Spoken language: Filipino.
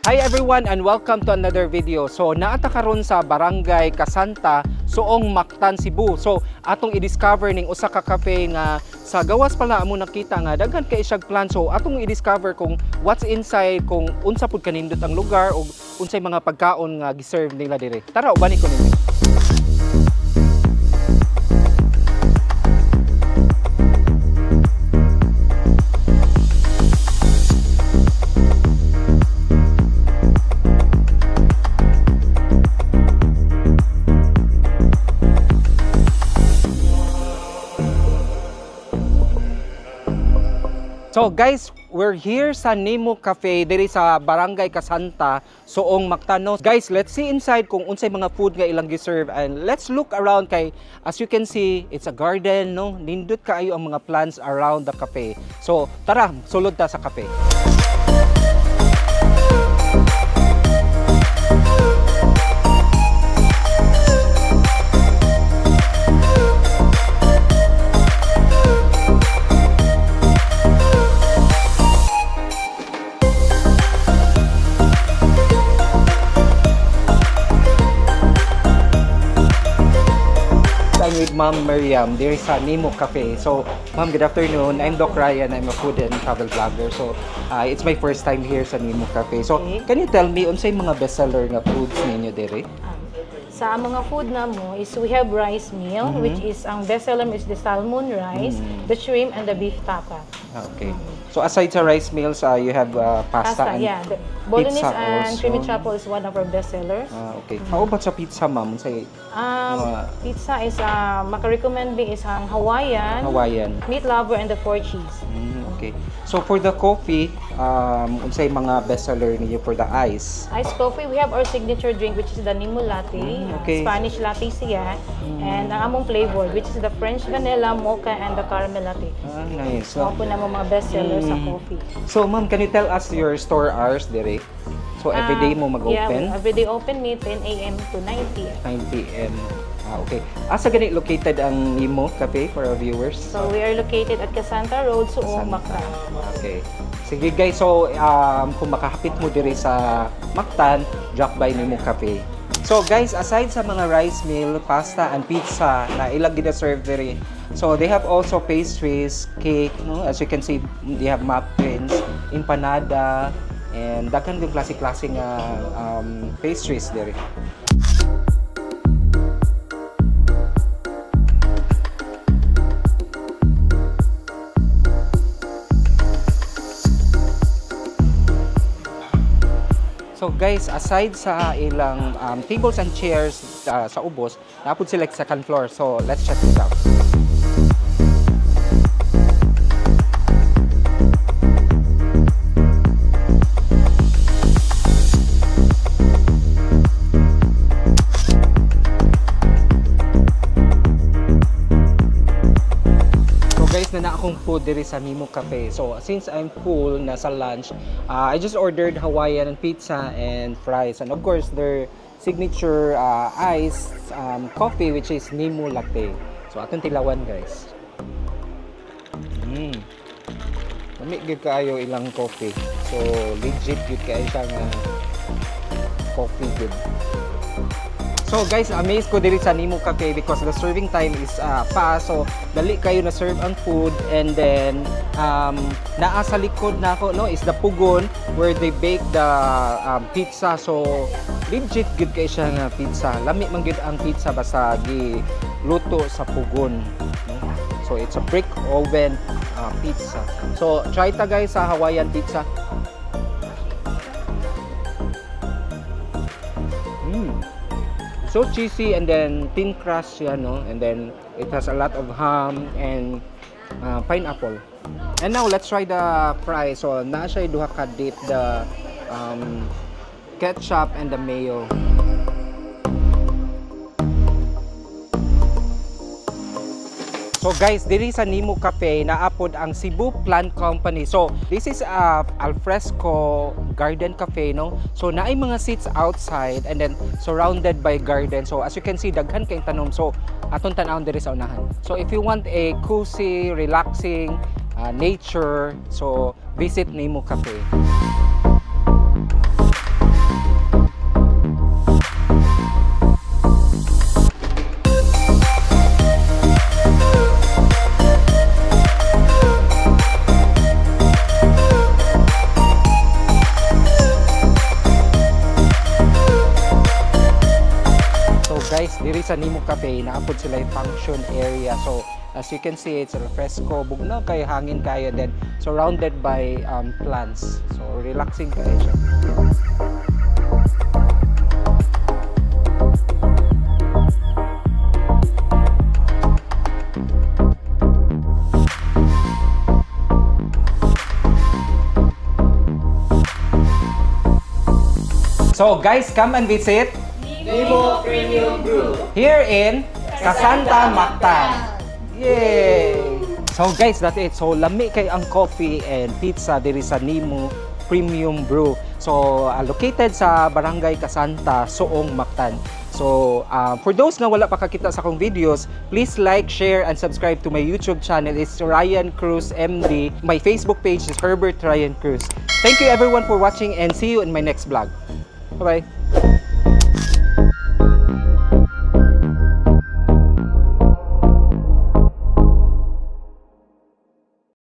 Hi everyone and welcome to another video. So naata karon sa Barangay Kasanta, Suong Mactan, Cebu. So atong i-discover ning usa ka cafe nga sa gawas pala amo nakita nga daghan kay siyang plan. So atong i-discover kung what's inside, kung unsa pud kanindot ang lugar o unsay mga pagkaon nga giserve nila dire. Tara ubani ko ninyo. So guys, we're here sa Nemo Cafe diri sa Barangay Kasanta, Suong Mactan. Guys, let's see inside kung unsay mga food nga ilang giserve and let's look around kay as you can see, it's a garden, no? Nindot kaayo ang mga plants around the cafe. So, tara, sulod ta sa cafe. With Ma'am Miriam, there is a Nemo Cafe. So, Ma'am, good afternoon. I'm Doc Ryan. I'm a food and travel vlogger. So, it's my first time here sa Nemo Cafe. So, can you tell me unsay mga bestseller nga foods ninyo dire? Sa mga food na mo is we have rice meal, which is ang bestseller is the salmon rice, the shrimp, and the beef tapa. Okay. So aside sa rice meals, you have pasta and yeah. The Bolognese pizza and also. creamy truffle is one of our bestsellers. Okay. How about sa pizza, ma'am? Say Pizza is maka-recommend me is ang Hawaiian, meat lover, and the four cheese. Okay. So for the coffee, unsay mga bestseller niyo for the ice? Ice coffee, we have our signature drink which is the Nemo Latte, okay. Spanish latte siya, and ang among flavor which is the French vanilla, mocha, and the caramel latte. Nice. So, po na mga bestsellers sa coffee. So ma'am, can you tell us your store hours dire? So every day mo mag-open? Yeah, every day open me 10 a.m. to 9 p.m. 9 p.m. Okay. Asa gani located ang Nemo Cafe for our viewers? So we are located at Kasanta Road, Suong Mactan. Okay. Sige guys, so kung makahapit mo diri sa Mactan, drop by Nemo Cafe. So guys, aside sa mga rice meal, pasta and pizza na ilang gina-serve diri, so they have also pastries, cake, no? As you can see, they have muffins, empanada, and daghan yung klase-klase nga pastries diri. So guys, aside sa ilang tables and chairs sa ubos, napod sila sa second floor. So let's check this out. Na akong food diri sa Nemo Cafe. So since I'm full na sa lunch, I just ordered Hawaiian pizza and fries, and of course their signature iced coffee which is Nemo Latte. So atong tilawan guys. Lami gyud kaayo ilang coffee. So legit gyud kaayo siya nga coffee good. So guys, amazed ko diri sa Nemo Cafe because the serving time is fast. So dali kayo na serve ang food, and then naa sa likod nako no is the pugon where they bake the pizza. So legit good kay siya nga pizza. Lami man gyud ang pizza basta giluto sa pugon. No? So it's a brick oven pizza. So try ta guys sa Hawaiian pizza. So cheesy and then thin crust siya, no? And then it has a lot of ham and pineapple. And now let's try the fries. So naa siya duha ka dip, the ketchup and the mayo. So guys, diri sa Nemo Cafe naapod ang Cebu Plant Company. So this is a alfresco garden cafe, no? So naay mga seats outside and then surrounded by garden. So as you can see, daghan kayong tanom. So atong tan-awon diri sa unahan. So if you want a cozy, relaxing nature, so visit Nemo Cafe. sa Nimo Cafe, naapod sila yung function area. So, as you can see, it's fresco, bugnaw kayo, hangin kayo, then surrounded by plants. So, relaxing kayo siya. So guys, come and visit Nimo Premium Brew. here in Kasanta, Mactan. Yay! So guys, that's it. So lami kay ang coffee and pizza diri sa Nimo Premium Brew. So located sa Barangay Kasanta, Suong, Mactan. So for those na wala pa kakita sa akong videos, please like, share, and subscribe to my YouTube channel. It's Ryan Cruz MD. My Facebook page is Herbert Ryan Cruz. Thank you everyone for watching and see you in my next vlog. Bye-bye.